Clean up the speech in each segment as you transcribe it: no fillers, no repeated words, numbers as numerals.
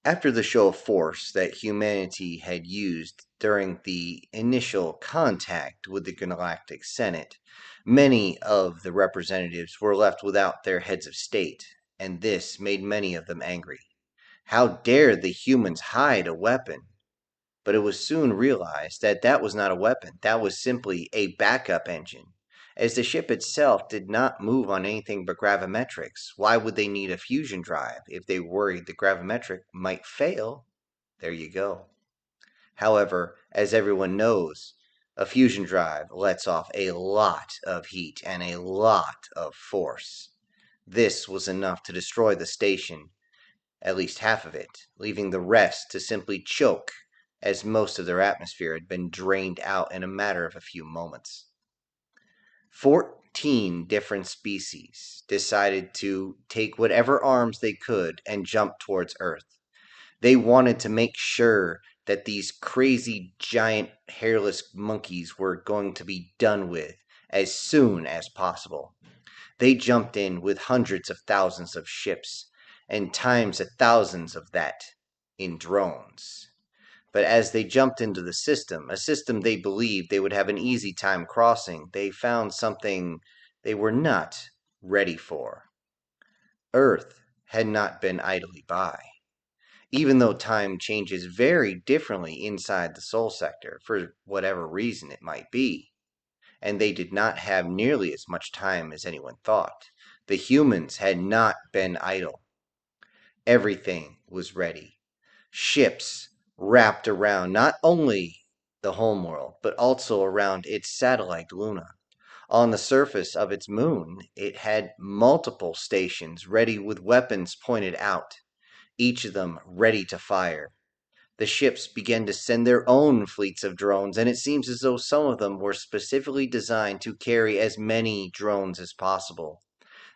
After the show of force that humanity had used during the initial contact with the Galactic Senate, many of the representatives were left without their heads of state, and this made many of them angry. How dared the humans hide a weapon? But it was soon realized that that was not a weapon, that was simply a backup engine. As the ship itself did not move on anything but gravimetrics, why would they need a fusion drive if they worried the gravimetric might fail? There you go. However, as everyone knows, a fusion drive lets off a lot of heat and a lot of force. This was enough to destroy the station, at least half of it, leaving the rest to simply choke, as most of their atmosphere had been drained out in a matter of a few moments. 14 different species decided to take whatever arms they could and jump towards Earth. They wanted to make sure that these crazy giant hairless monkeys were going to be done with as soon as possible. They jumped in with hundreds of thousands of ships, and times the thousands of that in drones. But as they jumped into the system, a system they believed they would have an easy time crossing, they found something they were not ready for. Earth had not been idly by. Even though time changes very differently inside the soul sector, for whatever reason it might be, and they did not have nearly as much time as anyone thought, the humans had not been idle. Everything was ready. Ships wrapped around not only the homeworld, but also around its satellite Luna. On the surface of its moon, it had multiple stations ready with weapons pointed out, each of them ready to fire. The ships began to send their own fleets of drones, and it seems as though some of them were specifically designed to carry as many drones as possible.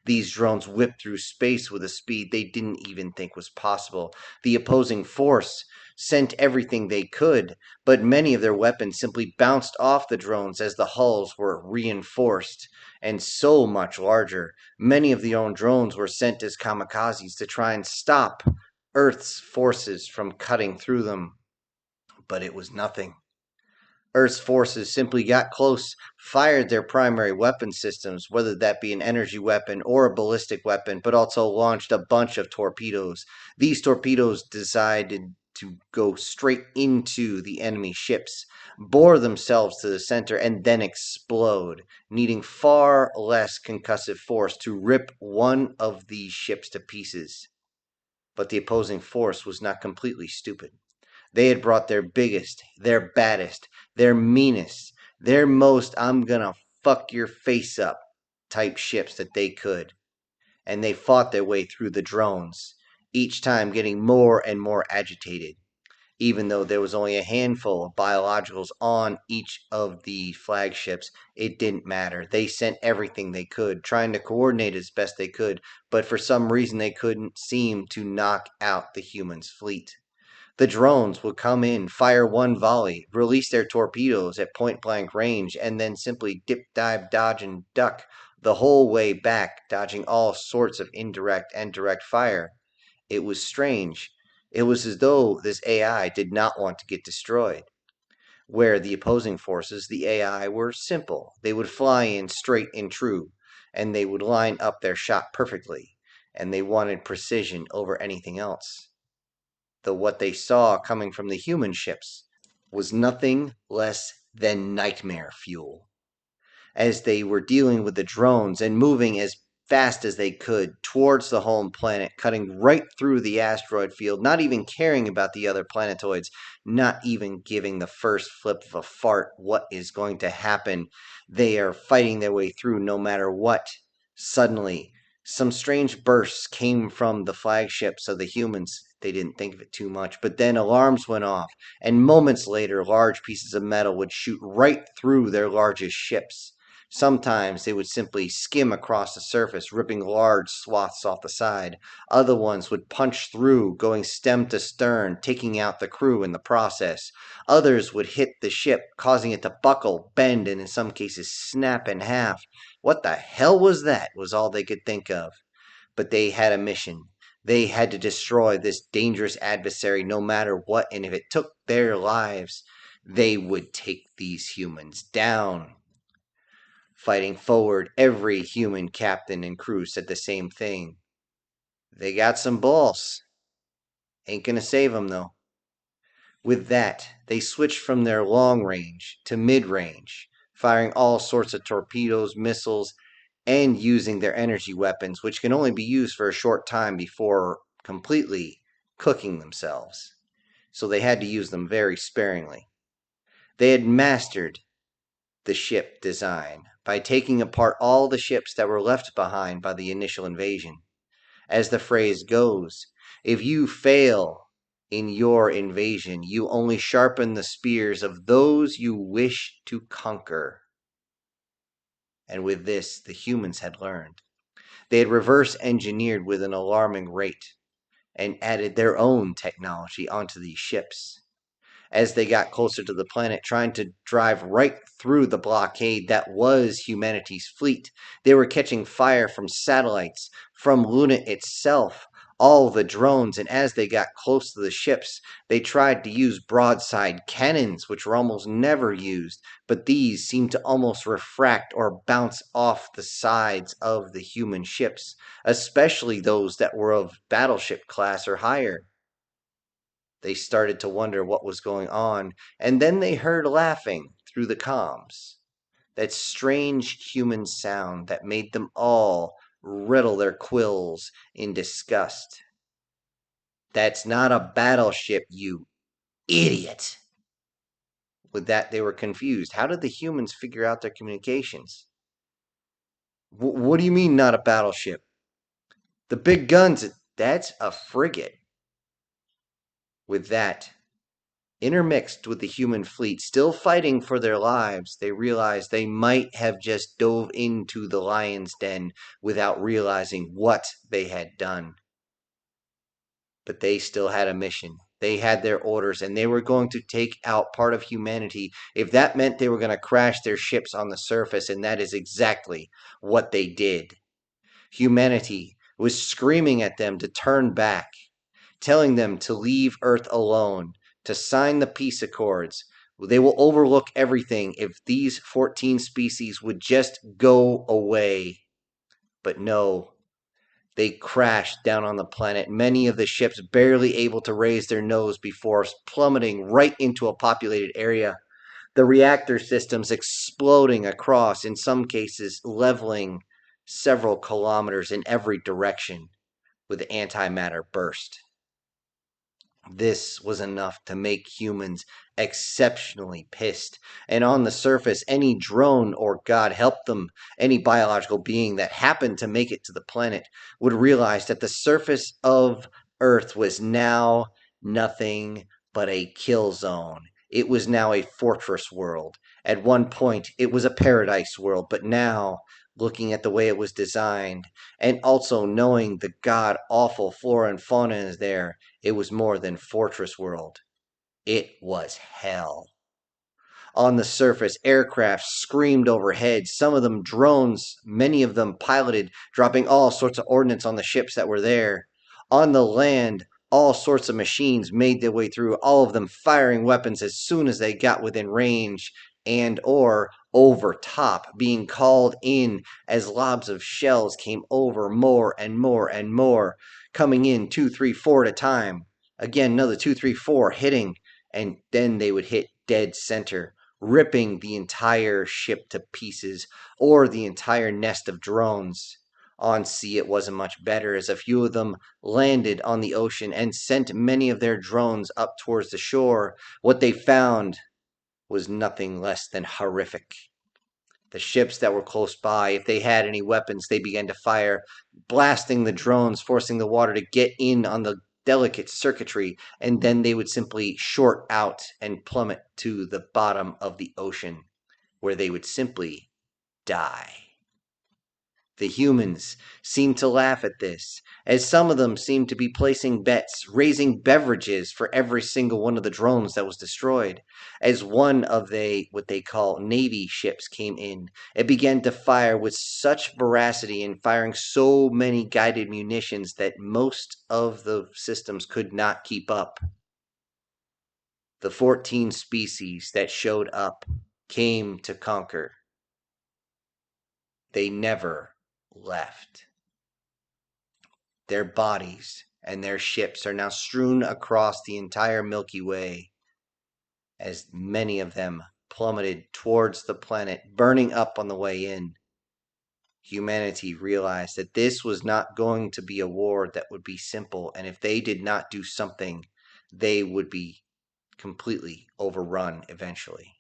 These drones whipped through space with a speed they didn't even think was possible. The opposing force sent everything they could, but many of their weapons simply bounced off the drones as the hulls were reinforced and so much larger. Many of the own drones were sent as kamikazes to try and stop Earth's forces from cutting through them, but it was nothing. Earth's forces simply got close, fired their primary weapon systems, whether that be an energy weapon or a ballistic weapon, but also launched a bunch of torpedoes. These torpedoes decided to go straight into the enemy ships, bore themselves to the center, and then explode, needing far less concussive force to rip one of these ships to pieces. But the opposing force was not completely stupid. They had brought their biggest, their baddest, their meanest, their most I'm gonna fuck your face up type ships that they could. And they fought their way through the drones, each time getting more and more agitated. Even though there was only a handful of biologicals on each of the flagships, it didn't matter. They sent everything they could, trying to coordinate as best they could, but for some reason they couldn't seem to knock out the humans' fleet. The drones would come in, fire one volley, release their torpedoes at point blank range, and then simply dip, dive, dodge, and duck the whole way back, dodging all sorts of indirect and direct fire. It was strange. It was as though this AI did not want to get destroyed. Where the opposing forces, the AI, were simple. They would fly in straight and true, and they would line up their shot perfectly, and they wanted precision over anything else. Though what they saw coming from the human ships was nothing less than nightmare fuel. As they were dealing with the drones and moving as fast as they could towards the home planet, cutting right through the asteroid field, not even caring about the other planetoids, not even giving the first flip of a fart what is going to happen. They are fighting their way through no matter what. Suddenly, some strange bursts came from the flagships of the humans. They didn't think of it too much, but then alarms went off, and moments later, large pieces of metal would shoot right through their largest ships. Sometimes they would simply skim across the surface, ripping large swaths off the side. Other ones would punch through, going stem to stern, taking out the crew in the process. Others would hit the ship, causing it to buckle, bend, and in some cases snap in half. What the hell was that? Was all they could think of. But they had a mission. They had to destroy this dangerous adversary no matter what, and if it took their lives, they would take these humans down. Fighting forward, every human captain and crew said the same thing. They got some balls. Ain't gonna save them, though. With that, they switched from their long range to mid range, firing all sorts of torpedoes, missiles, and using their energy weapons, which can only be used for a short time before completely cooking themselves. So they had to use them very sparingly. They had mastered the ship design by taking apart all the ships that were left behind by the initial invasion. As the phrase goes, if you fail in your invasion, you only sharpen the spears of those you wish to conquer. And with this, the humans had learned. They had reverse engineered with an alarming rate and added their own technology onto these ships. As they got closer to the planet, trying to drive right through the blockade that was humanity's fleet. They were catching fire from satellites, from Luna itself, all the drones, and as they got close to the ships, they tried to use broadside cannons, which were almost never used, but these seemed to almost refract or bounce off the sides of the human ships, especially those that were of battleship class or higher. They started to wonder what was going on, and then they heard laughing through the comms. That strange human sound that made them all riddle their quills in disgust. That's not a battleship, you idiot! With that, they were confused. How did the humans figure out their communications? What do you mean, not a battleship? The big guns, that's a frigate. With that, intermixed with the human fleet, still fighting for their lives, they realized they might have just dove into the lion's den without realizing what they had done. But they still had a mission. They had their orders, and they were going to take out part of humanity if that meant they were going to crash their ships on the surface, and that is exactly what they did. Humanity was screaming at them to turn back, telling them to leave Earth alone, to sign the peace accords. They will overlook everything if these 14 species would just go away. But no, they crashed down on the planet, many of the ships barely able to raise their nose before plummeting right into a populated area. The reactor systems exploding across, in some cases leveling several kilometers in every direction with antimatter burst. This was enough to make humans exceptionally pissed. And on the surface, any drone, or God help them, any biological being that happened to make it to the planet would realize that the surface of Earth was now nothing but a kill zone. It was now a fortress world. At one point, it was a paradise world, but now, looking at the way it was designed, and also knowing the god awful flora and fauna is there, it was more than Fortress World. It was hell. On the surface, aircraft screamed overhead, some of them drones, many of them piloted, dropping all sorts of ordnance on the ships that were there. On the land, all sorts of machines made their way through, all of them firing weapons as soon as they got within range, and or over top, being called in as lobs of shells came over more and more and more, coming in 2, 3, 4 at a time. Again, another 2, 3, 4 hitting, and then they would hit dead center, ripping the entire ship to pieces, or the entire nest of drones. On sea, it wasn't much better, as a few of them landed on the ocean and sent many of their drones up towards the shore. What they found was nothing less than horrific. The ships that were close by, if they had any weapons, they began to fire, blasting the drones, forcing the water to get in on the delicate circuitry, and then they would simply short out and plummet to the bottom of the ocean, where they would simply die. The humans seemed to laugh at this, as some of them seemed to be placing bets, raising beverages for every single one of the drones that was destroyed. As one of what they call Navy ships came in, it began to fire with such veracity and firing so many guided munitions that most of the systems could not keep up. The 14 species that showed up came to conquer. They never left. Their bodies and their ships are now strewn across the entire Milky Way, as many of them plummeted towards the planet, burning up on the way in. Humanity realized that this was not going to be a war that would be simple, and if they did not do something, they would be completely overrun eventually.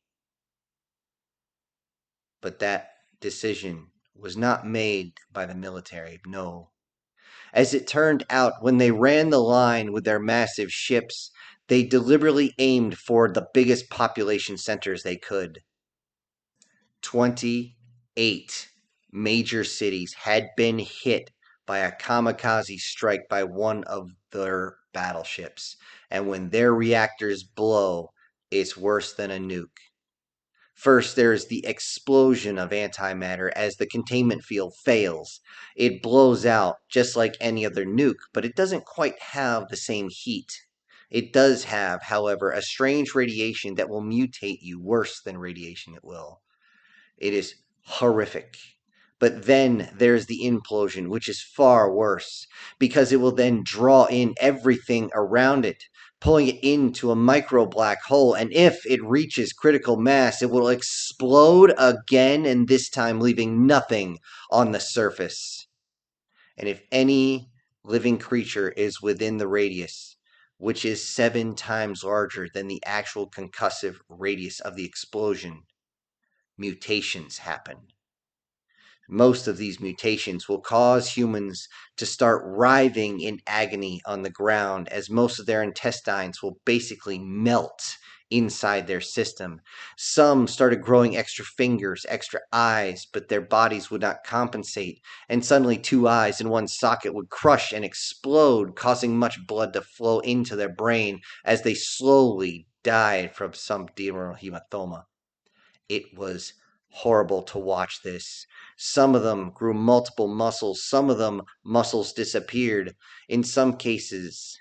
But that decision was not made by the military, no. As it turned out, when they ran the line with their massive ships, they deliberately aimed for the biggest population centers they could. 28 major cities had been hit by a kamikaze strike by one of their battleships. And when their reactors blow, it's worse than a nuke. First, there's the explosion of antimatter as the containment field fails. It blows out just like any other nuke, but it doesn't quite have the same heat. It does have, however, a strange radiation that will mutate you worse than radiation it will. It is horrific. But then there's the implosion, which is far worse, because it will then draw in everything around it, pulling it into a micro black hole, and if it reaches critical mass, it will explode again, and this time leaving nothing on the surface. And if any living creature is within the radius, which is 7 times larger than the actual concussive radius of the explosion, mutations happen. Most of these mutations will cause humans to start writhing in agony on the ground, as most of their intestines will basically melt inside their system. Some started growing extra fingers, extra eyes, but their bodies would not compensate, and suddenly 2 eyes in one socket would crush and explode, causing much blood to flow into their brain as they slowly died from some subdural hematoma. It was horrible to watch this. Some of them grew multiple muscles, some of them muscles disappeared. In some cases,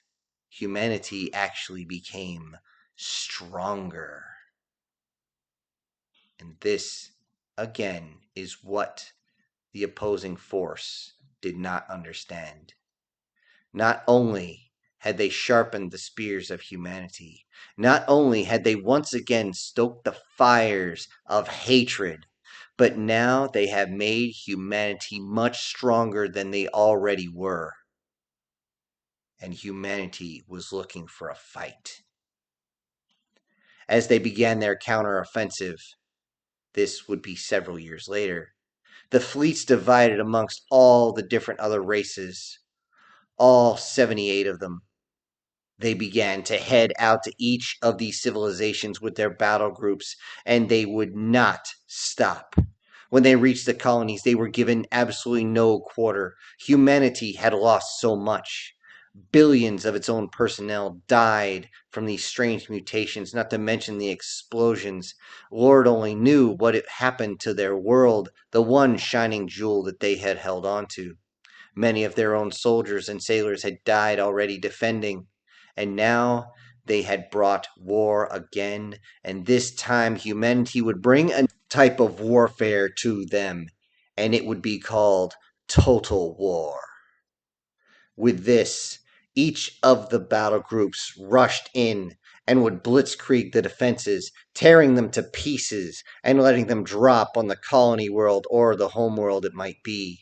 humanity actually became stronger. And this, again, is what the opposing force did not understand. Not only had they sharpened the spears of humanity, not only had they once again stoked the fires of hatred, but now they have made humanity much stronger than they already were. And humanity was looking for a fight. As they began their counteroffensive, this would be several years later, the fleets divided amongst all the different other races, all 78 of them. They began to head out to each of these civilizations with their battle groups, and they would not stop. When they reached the colonies, they were given absolutely no quarter. Humanity had lost so much. Billions of its own personnel died from these strange mutations, not to mention the explosions. Lord only knew what had happened to their world, the one shining jewel that they had held on to. Many of their own soldiers and sailors had died already defending. And now they had brought war again, and this time humanity would bring a type of warfare to them, and it would be called total war. With this, each of the battle groups rushed in and would blitzkrieg the defenses, tearing them to pieces and letting them drop on the colony world or the home world it might be.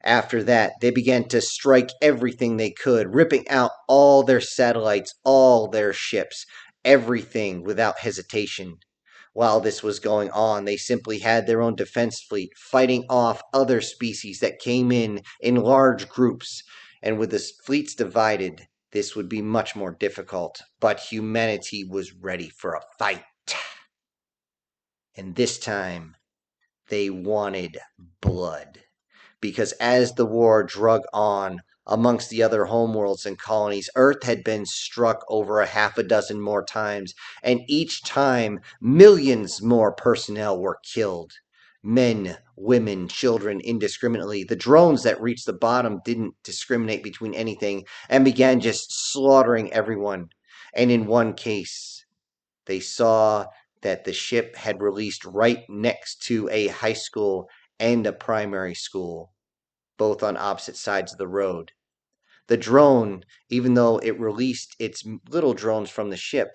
After that, they began to strike everything they could, ripping out all their satellites, all their ships, everything without hesitation. While this was going on, they simply had their own defense fleet fighting off other species that came in large groups. And with the fleets divided, this would be much more difficult. But humanity was ready for a fight. And this time, they wanted blood. because as the war drug on amongst the other homeworlds and colonies, Earth had been struck over a half a dozen more times, and each time millions more personnel were killed. Men, women, children, indiscriminately. The drones that reached the bottom didn't discriminate between anything and began just slaughtering everyone. And in one case, they saw that the ship had released right next to a high school and a primary school, both on opposite sides of the road. The drone, even though it released its little drones from the ship,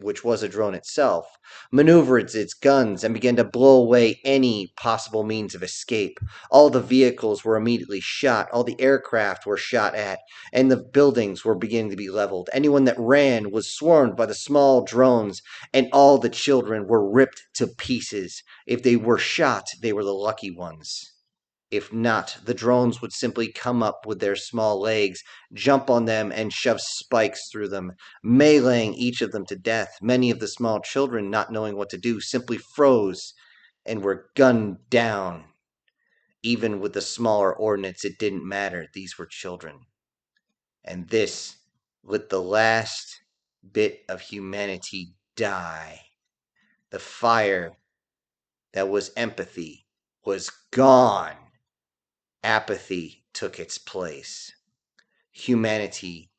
which was a drone itself, maneuvered its guns and began to blow away any possible means of escape. All the vehicles were immediately shot, all the aircraft were shot at, and the buildings were beginning to be leveled. Anyone that ran was swarmed by the small drones, and all the children were ripped to pieces. If they were shot, they were the lucky ones. If not, the drones would simply come up with their small legs, jump on them, and shove spikes through them, meleeing each of them to death. Many of the small children, not knowing what to do, simply froze and were gunned down. Even with the smaller ordnance, it didn't matter. These were children. And this let the last bit of humanity die. The fire that was empathy was gone. Apathy took its place. Humanity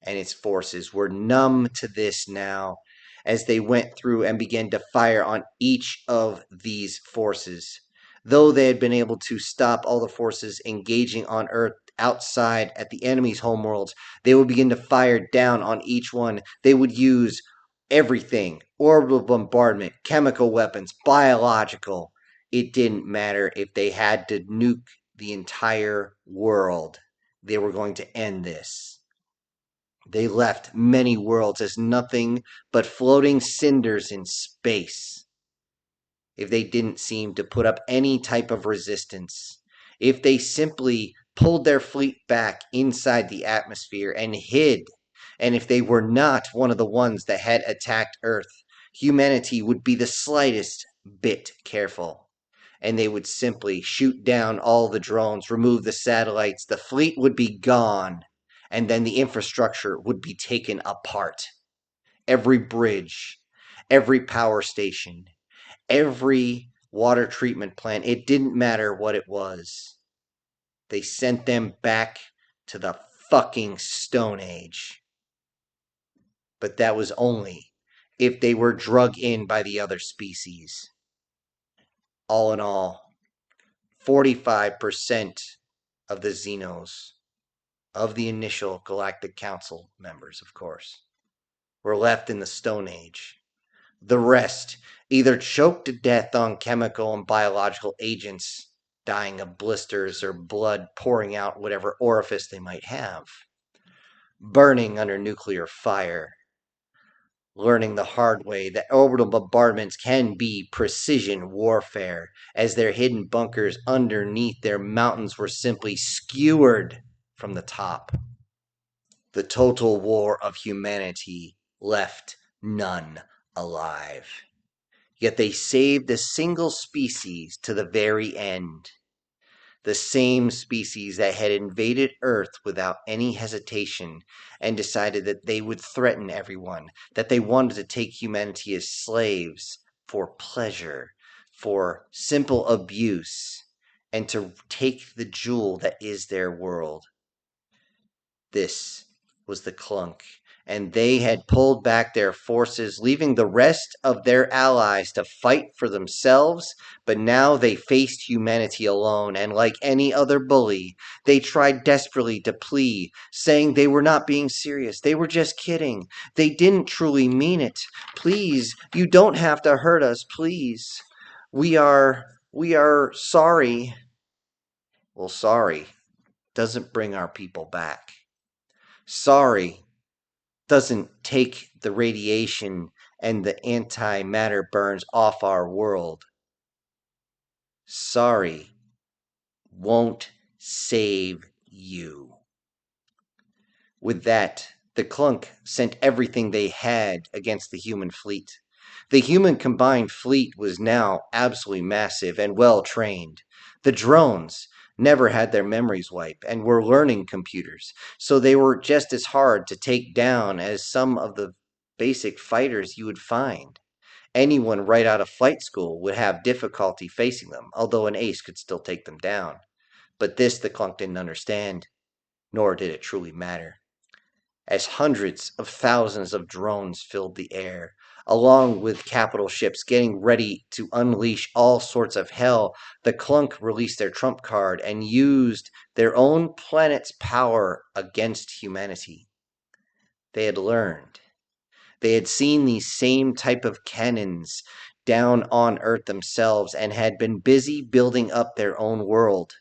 and its forces were numb to this now as they went through and began to fire on each of these forces. Though they had been able to stop all the forces engaging on Earth outside at the enemy's homeworlds, they would begin to fire down on each one. They would use everything: orbital bombardment, chemical weapons, biological. It didn't matter if they had to nuke the entire world. They were going to end this. They left many worlds as nothing but floating cinders in space. If they didn't seem to put up any type of resistance, if they simply pulled their fleet back inside the atmosphere and hid, and if they were not one of the ones that had attacked Earth, humanity would be the slightest bit careful. And they would simply shoot down all the drones, remove the satellites, the fleet would be gone, and then the infrastructure would be taken apart. Every bridge, every power station, every water treatment plant, it didn't matter what it was. They sent them back to the fucking Stone Age. But that was only if they were drug in by the other species. All in all, 45% of the Xenos, of the initial Galactic Council members, of course, were left in the Stone Age. The rest either choked to death on chemical and biological agents, dying of blisters or blood pouring out whatever orifice they might have, burning under nuclear fire, learning the hard way that orbital bombardments can be precision warfare, as their hidden bunkers underneath their mountains were simply skewered from the top. The total war of humanity left none alive. Yet they saved a single species to the very end. The same species that had invaded Earth without any hesitation and decided that they would threaten everyone, that they wanted to take humanity as slaves for pleasure, for simple abuse, and to take the jewel that is their world. This was the Clunk, and they had pulled back their forces, leaving the rest of their allies to fight for themselves, but now they faced humanity alone, and like any other bully, they tried desperately to plead, saying they were not being serious, they were just kidding, they didn't truly mean it. Please, you don't have to hurt us, please. We are sorry. Well, sorry doesn't bring our people back. Sorry doesn't take the radiation and the antimatter burns off our world. Sorry won't save you. With that, the Clunk sent everything they had against the human fleet. The human combined fleet was now absolutely massive and well trained. The drones, never had their memories wiped, and were learning computers, so they were just as hard to take down as some of the basic fighters you would find. Anyone right out of flight school would have difficulty facing them, although an ace could still take them down. But this the Clunk didn't understand, nor did it truly matter. As hundreds of thousands of drones filled the air, along with capital ships getting ready to unleash all sorts of hell, the Clunk released their trump card and used their own planet's power against humanity. They had learned. They had seen these same type of cannons down on Earth themselves and had been busy building up their own world.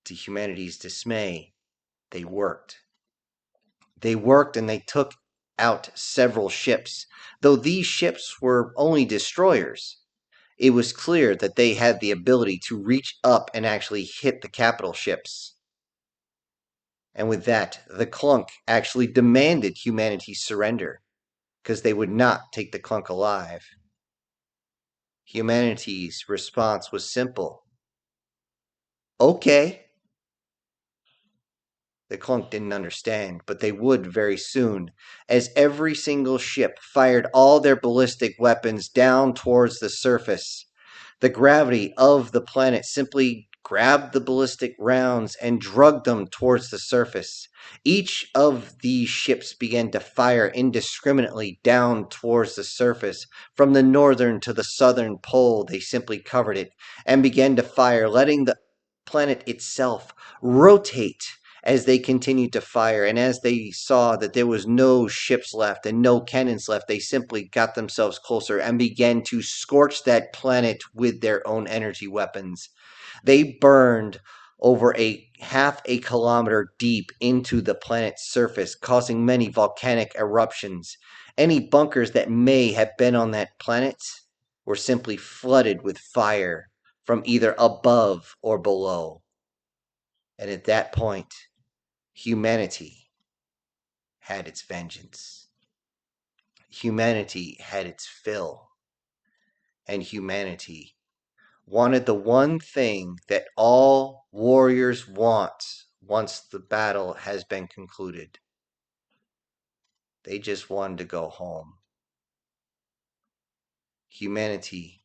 To humanity's dismay, they worked. They worked and they took out several ships. Though these ships were only destroyers, it was clear that they had the ability to reach up and actually hit the capital ships. And with that, the Clunk actually demanded humanity's surrender, because they would not take the Clunk alive. Humanity's response was simple. Okay. The Clunk didn't understand, but they would very soon, as every single ship fired all their ballistic weapons down towards the surface. The gravity of the planet simply grabbed the ballistic rounds and dragged them towards the surface. Each of these ships began to fire indiscriminately down towards the surface. From the northern to the southern pole, they simply covered it and began to fire, letting the planet itself rotate as they continued to fire. And as they saw that there was no ships left and no cannons left, they simply got themselves closer and began to scorch that planet with their own energy weapons. They burned over a half a kilometer deep into the planet's surface, causing many volcanic eruptions. Any bunkers that may have been on that planet were simply flooded with fire from either above or below. And at that point, humanity had its vengeance. Humanity had its fill. And humanity wanted the one thing that all warriors want once the battle has been concluded. They just wanted to go home. Humanity,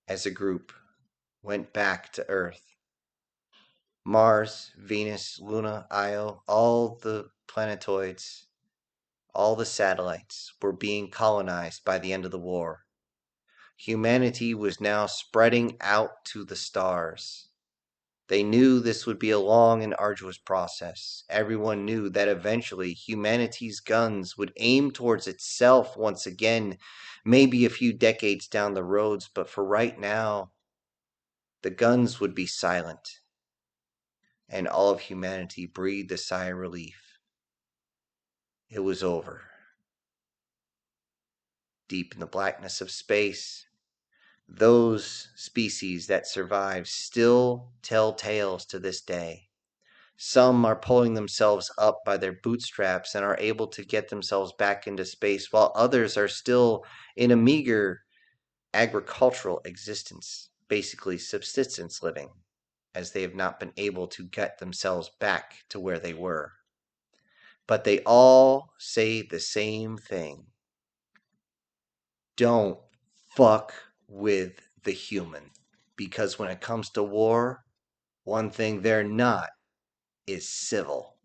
as a group, went back to Earth. Mars, Venus, Luna, Io, all the planetoids, all the satellites were being colonized by the end of the war. Humanity was now spreading out to the stars. They knew this would be a long and arduous process. Everyone knew that eventually humanity's guns would aim towards itself once again, maybe a few decades down the roads, but for right now, the guns would be silent. And all of humanity breathed a sigh of relief. It was over. Deep in the blackness of space, those species that survive still tell tales to this day. Some are pulling themselves up by their bootstraps and are able to get themselves back into space, while others are still in a meager agricultural existence, basically subsistence living, as they have not been able to get themselves back to where they were. But they all say the same thing. Don't fuck with the human. Because when it comes to war, one thing they're not is civil.